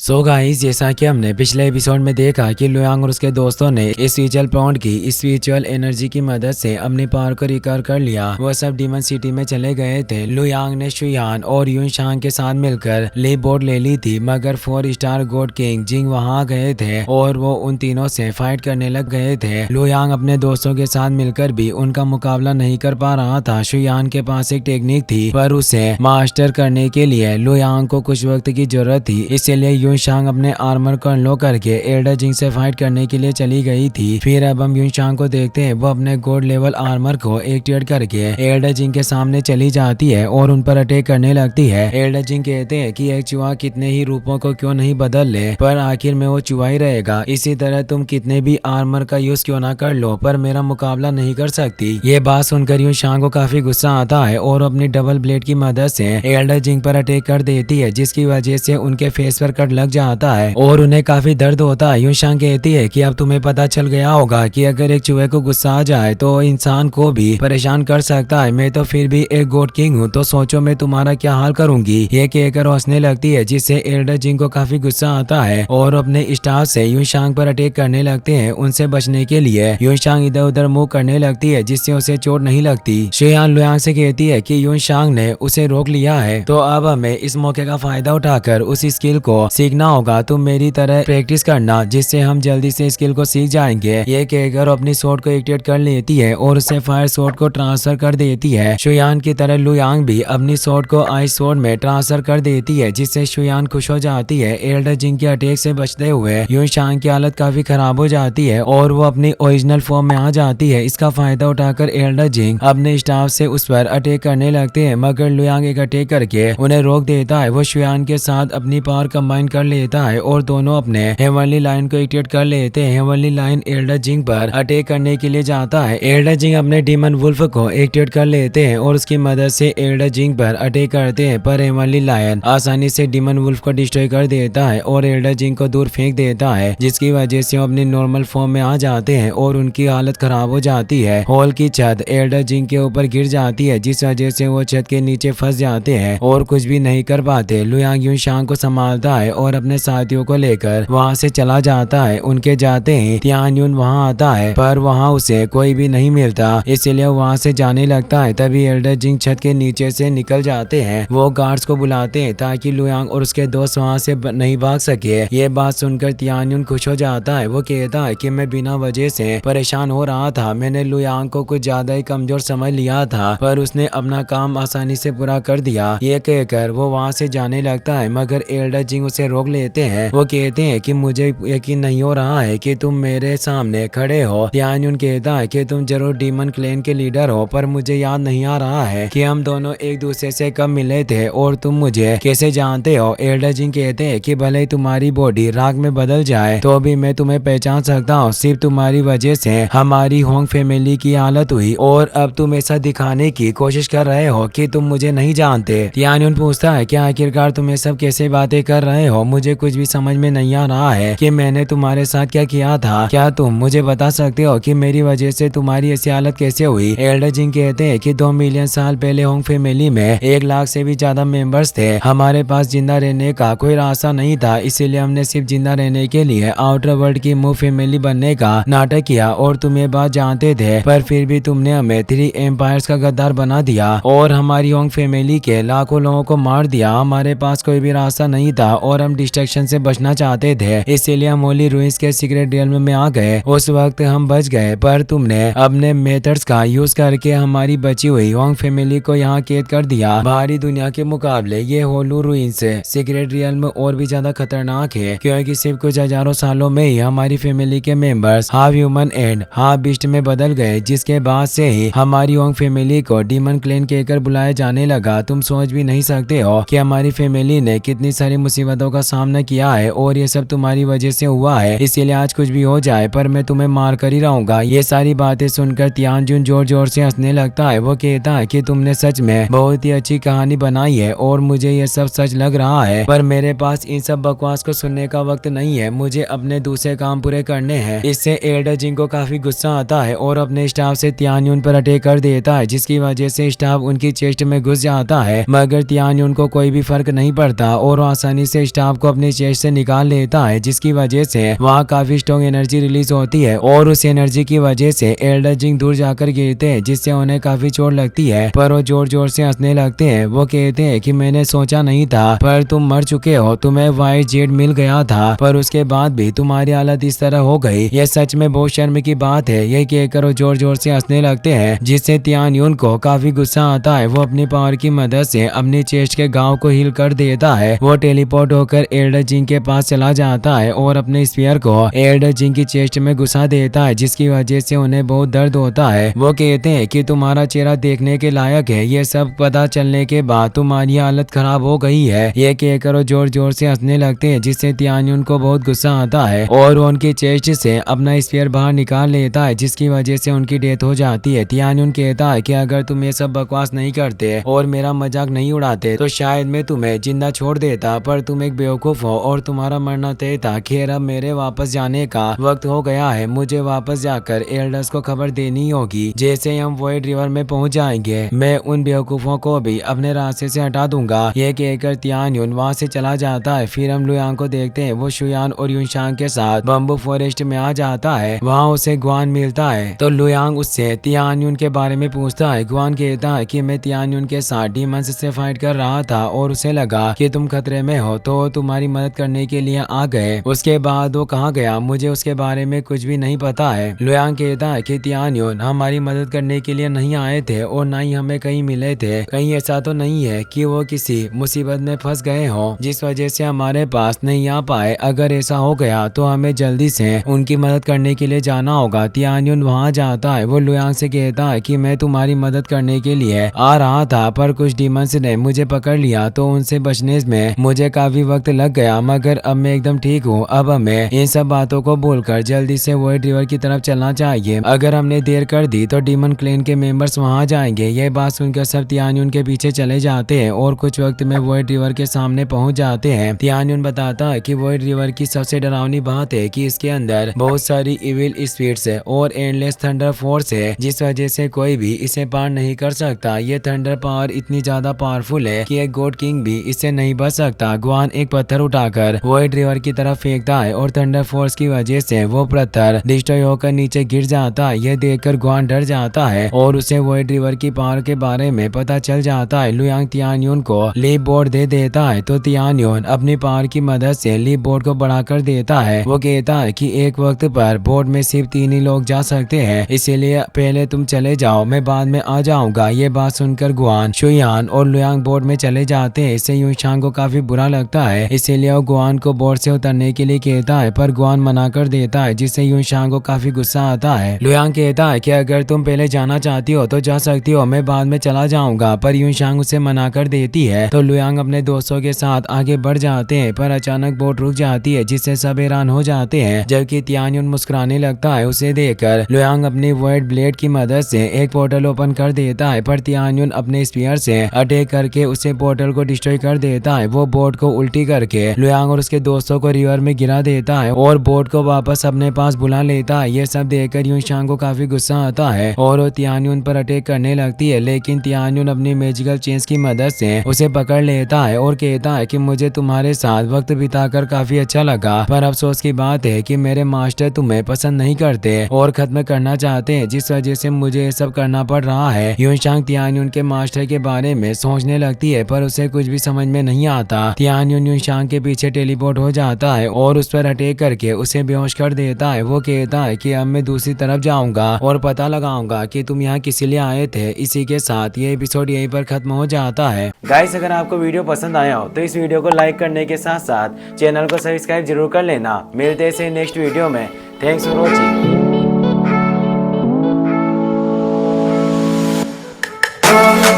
So guys, जैसा कि हमने पिछले एपिसोड में देखा कि लुयांग और उसके दोस्तों ने इस स्पिरिचुअल पॉन्ड की स्पिरिचुअल एनर्जी की मदद से अपनी पावर को रिकवर कर लिया। वह सब डीमन सिटी में चले गए थे। लुयांग ने शुयान और यून शांग के साथ मिलकर ली बोट ले ली थी, मगर 4 स्टार गॉड किंग जिंग वहां गए थे और वो उन तीनों से फाइट करने लग गए थे। लुयांग अपने दोस्तों के साथ मिलकर भी उनका मुकाबला नहीं कर पा रहा था। शुयान के पास एक टेक्निक थी, पर उसे मास्टर करने के लिए लुयांग को कुछ वक्त की जरूरत थी। इसलिए शांग अपने आर्मर को अनलॉक करके एल्डर जिंग से फाइट करने के लिए चली गई थी। फिर अब हम यून शांग को देखते हैं, वो अपने गॉड लेवल आर्मर को एक्टिवेट करके एल्डर जिंग के सामने चली जाती है और उन पर अटैक करने लगती है। एल्डर जिंग कहते हैं कि एक चूहा कितने ही रूपों को क्यों नहीं बदल ले, पर आखिर में वो चूहा ही रहेगा। इसी तरह तुम कितने भी आर्मर का यूज क्यों ना कर लो, पर मेरा मुकाबला नहीं कर सकती। ये बात सुनकर यून शांग को काफी गुस्सा आता है और अपनी डबल ब्लेड की मदद से एल्डर जिंग पर अटैक कर देती है, जिसकी वजह से उनके फेस पर कट लग जाता है और उन्हें काफी दर्द होता है। यून शांग कहती है कि अब तुम्हें पता चल गया होगा कि अगर एक चूहे को गुस्सा आ जाए तो इंसान को भी परेशान कर सकता है। मैं तो फिर भी एक गॉड किंग हूँ, तो सोचो मैं तुम्हारा क्या हाल करूंगी। ये कहकर हंसने लगती है, जिससे एल्डर जिंग को काफी गुस्सा आता है और अपने स्टाफ से यून शांग पर अटैक करने लगते हैं। उनसे बचने के लिए यून शांग इधर उधर मूव करने लगती है, जिससे उसे चोट नहीं लगती। शुयान लुयांग से कहती है कि यून शांग ने उसे रोक लिया है, तो अब हमें इस मौके का फायदा उठाकर उस स्किल को सीखना होगा। तुम मेरी तरह प्रैक्टिस करना, जिससे हम जल्दी से स्किल को सीख जाएंगे। ये कहकर अपनी स्वॉर्ड को एक्टिवेट कर लेती है और उसे फायर स्वॉर्ड को ट्रांसफर कर देती है। शुयान की तरह लुयांग भी अपनी स्वॉर्ड को आइस स्वॉर्ड में ट्रांसफर कर देती है, जिससे शुयान खुश हो जाती है। एल्डर जिंग के अटैक से बचते हुए यून शांग की हालत काफी खराब हो जाती है और वो अपनी ओरिजिनल फॉर्म में आ जाती है। इसका फायदा उठाकर एल्डर जिंग अपने स्टाफ से उस पर अटैक करने लगते हैं, मगर लुयांग एक अटैक करके उन्हें रोक देता है। वो शुयान के साथ अपनी पावर कंबाइन कर लेता है और दोनों अपने हेवनली लाइन को एक्टिवेट कर लेते हैं। हेवनली लाइन एल्डर जिंग पर अटैक करने के लिए जाता है। एल्डर जिंग अपने डीमन वुल्फ को एक्टिवेट कर लेते हैं और उसकी मदद से एल्डर जिंग पर अटैक करते हैं, पर हेवनली लाइन आसानी से डीमन वुल्फ को डिस्ट्रॉय कर देता है और एल्डर जिंग को दूर फेंक देता है, जिसकी वजह से वो अपनी नॉर्मल फॉर्म में आ जाते हैं और उनकी हालत खराब हो जाती है। हॉल की छत एल्डर जिंग के ऊपर गिर जाती है, जिस वजह से वो छत के नीचे फंस जाते हैं और कुछ भी नहीं कर पाते। लुयांग यून शांग को संभालता है और अपने साथियों को लेकर वहां से चला जाता है। उनके जाते ही तियान यून वहां आता है, पर वहां उसे कोई भी नहीं मिलता, इसलिए वहां से जाने लगता है। तभी एल्डर जिंग छत के नीचे से निकल जाते हैं। वो गार्ड्स को बुलाते हैं ताकि लुयांग और उसके दोस्त वहां से नहीं भाग सके। ये बात सुनकर तियान यून खुश हो जाता है। वो कहता है कि मैं बिना वजह से परेशान हो रहा था, मैंने लुयांग को कुछ ज्यादा ही कमजोर समझ लिया था, पर उसने अपना काम आसानी से पूरा कर दिया। ये कहकर वो वहां से जाने लगता है, मगर एल्डर जिंग उसे रोक लेते हैं। वो कहते हैं कि मुझे यकीन नहीं हो रहा है कि तुम मेरे सामने खड़े हो। तियान यून कहता है कि तुम जरूर डीमन क्लैन के लीडर हो, पर मुझे याद नहीं आ रहा है कि हम दोनों एक दूसरे से कब मिले थे और तुम मुझे कैसे जानते हो। एल्डर जिंग कहते हैं कि भले ही तुम्हारी बॉडी राख में बदल जाए तो भी मैं तुम्हें पहचान सकता हूँ। सिर्फ तुम्हारी वजह से हमारी होंग फैमिली की हालत हुई और अब तुम ऐसा दिखाने की कोशिश कर रहे हो कि तुम मुझे नहीं जानते। तियान यून पूछता है कि आखिरकार तुम ये सब कैसे बातें कर रहे हो, मुझे कुछ भी समझ में नहीं आ रहा है कि मैंने तुम्हारे साथ क्या किया था। क्या तुम मुझे बता सकते हो कि मेरी वजह से तुम्हारी ऐसी हालत कैसे हुई। एल्डर जिंग कहते हैं कि 2 मिलियन साल पहले होंग फैमिली में 1 लाख से भी ज्यादा मेंबर्स थे। हमारे पास जिंदा रहने का कोई रास्ता नहीं था, इसीलिए हमने सिर्फ जिंदा रहने के लिए आउटर वर्ल्ड की मूव फैमिली बनने का नाटक किया और तुम ये बात जानते थे, पर फिर भी तुमने हमें 3 एम्पायर्स का गद्दार बना दिया और हमारी होंग फैमिली के लाखों लोगों को मार दिया। हमारे पास कोई भी रास्ता नहीं था और हम डिस्ट्रक्शन से बचना चाहते थे, इसीलिए हम होली रूइंस के सीक्रेट रियल्म में आ गए। उस वक्त हम बच गए, पर तुमने अपने मेथड्स का यूज करके हमारी बची हुई होंग फैमिली को यहाँ कैद कर दिया। बाहरी दुनिया के मुकाबले ये होलू रूइंस सीक्रेट रियल्म और भी ज्यादा खतरनाक है, क्योंकि सिर्फ कुछ हजारों सालों में ही हमारी फैमिली के members half human and half beast में बदल गए, जिसके बाद से ही हमारी होंग फैमिली को डीमन क्लैन कहकर बुलाया जाने लगा। तुम सोच भी नहीं सकते हो कि हमारी फैमिली ने कितनी सारी मुसीबतों का सामना किया है और ये सब तुम्हारी वजह से हुआ है, इसीलिए आज कुछ भी हो जाए पर मैं तुम्हें मार कर ही रहूंगा। ये सारी बातें सुनकर तियान यून जोर जोर से हंसने लगता है। वो कहता है कि तुमने सच में बहुत ही अच्छी कहानी बनाई है और मुझे ये सब सच लग रहा है, पर मेरे पास इन सब बकवास को सुनने का वक्त नहीं है, मुझे अपने दूसरे काम पूरे करने हैं। इससे एल्डर जिंग को काफी गुस्सा आता है और अपने स्टाफ से तियान यून पर अटैक कर देता है, जिसकी वजह से स्टाफ उनकी चेस्ट में घुस जाता है, मगर तियान यून को कोई भी फर्क नहीं पड़ता और आसानी से स्टाफ सांप को अपने चेस्ट से निकाल लेता है, जिसकी वजह से वहाँ काफी स्ट्रॉन्ग एनर्जी रिलीज होती है और उस एनर्जी की वजह से एल्डर जिंग दूर जाकर गिरते हैं, जिससे उन्हें काफी चोट लगती है। पर वो जोर जोर से हंसने लगते हैं। वो कहते हैं कि मैंने सोचा नहीं था, पर तुम मर चुके हो, तुम्हें वाइट जेड मिल गया था, पर उसके बाद भी तुम्हारी हालत इस तरह हो गई, यह सच में बहुत शर्म की बात है। ये कहकर वो जोर जोर से हंसने लगते हैं, जिससे तियान युन को काफी गुस्सा आता है। वो अपनी पावर की मदद से अपनी चेस्ट के गाँव को हिल कर देता है। वो टेलीपोर्ट होकर एल्डर जिंग के पास चला जाता है और अपने स्फीयर को एल्डर जिंग की चेस्ट में घुसा देता है, जिसकी वजह से उन्हें बहुत दर्द होता है। वो कहते हैं कि तुम्हारा चेहरा देखने के लायक है, ये सब पता चलने के बाद तुम्हारी हालत खराब हो गई है। ये कहकर वो जोर जोर से हंसने लगते हैं, जिससे तियान्युन को बहुत गुस्सा आता है और उनकी चेस्ट से अपना स्फीयर बाहर निकाल लेता है, जिसकी वजह से उनकी डेथ हो जाती है। तियान्युन कहता है कि अगर तुम ये सब बकवास नहीं करते और मेरा मजाक नहीं उड़ाते तो शायद मैं तुम्हें जिंदा छोड़ देता, पर तुम एक बेवकूफ हो और तुम्हारा मरना तय था। खैर अब मेरे वापस जाने का वक्त हो गया है, मुझे वापस जाकर एल्डर्स को खबर देनी होगी। जैसे हम वॉइड रिवर में पहुंच जाएंगे, मैं उन बेवकूफों को भी अपने रास्ते से हटा दूंगा। ये कहकर तियान्युन वहाँ से चला जाता है। फिर हम लुयांग को देखते हैं, वो शुयान और युनशांग के साथ बम्बू फॉरेस्ट में आ जाता है। वहाँ उसे ग्वान मिलता है तो लुयांग उससे तियान्युन के बारे में पूछता है। ग्वान कहता है कि मैं तियान्युन के साथ डीमंस से फाइट कर रहा था और उसे लगा कि तुम खतरे में हो तो तुम्हारी मदद करने के लिए आ गए। उसके बाद वो कहाँ गया मुझे उसके बारे में कुछ भी नहीं पता है। लुयांग कहता है कि तियान्युन हमारी मदद करने के लिए नहीं आए थे और न ही हमें कहीं मिले थे। कहीं ऐसा तो नहीं है कि वो किसी मुसीबत में फंस गए हो जिस वजह से हमारे पास नहीं आ पाए। अगर ऐसा हो गया तो हमें जल्दी से उनकी मदद करने के लिए जाना होगा। तियान्युन वहाँ जाता है। वो लुयांग से कहता है कि मैं तुम्हारी मदद करने के लिए आ रहा था, पर कुछ डीमंस ने मुझे पकड़ लिया तो उनसे बचने में मुझे काफी वक्त लग गया, मगर अब मैं एकदम ठीक हूँ। अब हमें इन सब बातों को भूलकर जल्दी से वॉइड रिवर की तरफ चलना चाहिए। अगर हमने देर कर दी तो डीमन क्लेन के मेंबर्स वहाँ जाएंगे। यह बात सुनकर सब तियान्युन के पीछे चले जाते हैं और कुछ वक्त में वॉइड रिवर के सामने पहुँच जाते हैं। तियान्युन बताता है कि वॉइड रिवर की सबसे डरावनी बात है कि इसके अंदर बहुत सारी इविल स्पिरिट्स है और एंडलेस थंडर फोर्स है, जिस वजह से कोई भी इसे पार नहीं कर सकता। ये थंडर पावर इतनी ज्यादा पावरफुल है कि एक गॉड किंग भी इससे नहीं बच सकता। ग्वान एक पत्थर उठाकर वॉइड रिवर की तरफ फेंकता है और थंडर फोर्स की वजह से वो पत्थर डिस्ट्रॉय होकर नीचे गिर जाता है। यह देखकर ग्वान डर जाता है और उसे वॉइड रिवर की पावर के बारे में पता चल जाता है। लुयांग तियान्युन को लीप बोर्ड दे देता है तो तियान्युन अपनी पावर की मदद से लीप बोर्ड को बढ़ाकर देता है। वो कहता है कि एक वक्त पर बोर्ड में सिर्फ 3 ही लोग जा सकते हैं, इसीलिए पहले तुम चले जाओ, मैं बाद में आ जाऊंगा। ये बात सुनकर ग्वान, शुयान और लुयांग बोर्ड में चले जाते हैं। इससे युनशांग को काफी बुरा लगता है, इसीलिए वो ग्वान को बोर्ड से उतरने के लिए कहता है, पर ग्वान मना कर देता है, जिससे युनशांग को काफी गुस्सा आता है। लुयांग कहता है कि अगर तुम पहले जाना चाहती हो तो जा सकती हो, मैं बाद में चला जाऊंगा, पर युनशांग उसे मना कर देती है। तो लुयांग अपने दोस्तों के साथ आगे बढ़ जाते हैं, पर अचानक बोट रुक जाती है, जिससे सब हैरान हो जाते हैं। जबकि तियान्युन मुस्कुराने लगता है। उसे देखकर लुयांग अपनी वॉइड ब्लेड की मदद से एक पोर्टल ओपन कर देता है, पर तियान्युन अपने स्पीयर से अटैक करके उसे पोर्टल को डिस्ट्रॉय कर देता है। वो बोट को उल्टी करके लुयांग और उसके दोस्तों को रिवर में गिरा देता है और बोट को वापस अपने पास बुला लेता है। ये सब देखकर युनशांग को काफी गुस्सा आता है और वो तियान्युन पर अटैक करने लगती है, लेकिन तियान्युन अपनी मैजिकल चेंज की मदद से उसे पकड़ लेता है और कहता है कि मुझे तुम्हारे साथ वक्त बिताकर काफी अच्छा लगा, पर अफसोस की बात है कि मेरे मास्टर तुम्हें पसंद नहीं करते और खत्म करना चाहते हैं, जिस वजह से मुझे ये सब करना पड़ रहा है। युनशांग तियान्युन के मास्टर के बारे में सोचने लगती है, पर उसे कुछ भी समझ में नहीं आता। तियान्युन युनशांग के पीछे टेलीपोर्ट हो जाता है और उस पर अटैक करके उसे बेहोश कर देता है। वो कहता है कि अब मैं दूसरी तरफ जाऊंगा और पता लगाऊंगा कि तुम यहाँ किस लिए आए थे। इसी के साथ ये एपिसोड यहीं पर खत्म हो जाता है। गाइस, अगर आपको वीडियो पसंद आया हो तो इस वीडियो को लाइक करने के साथ साथ चैनल को सब्सक्राइब जरूर कर लेना। मिलते हैं नेक्स्ट वीडियो में। Thanks for watching.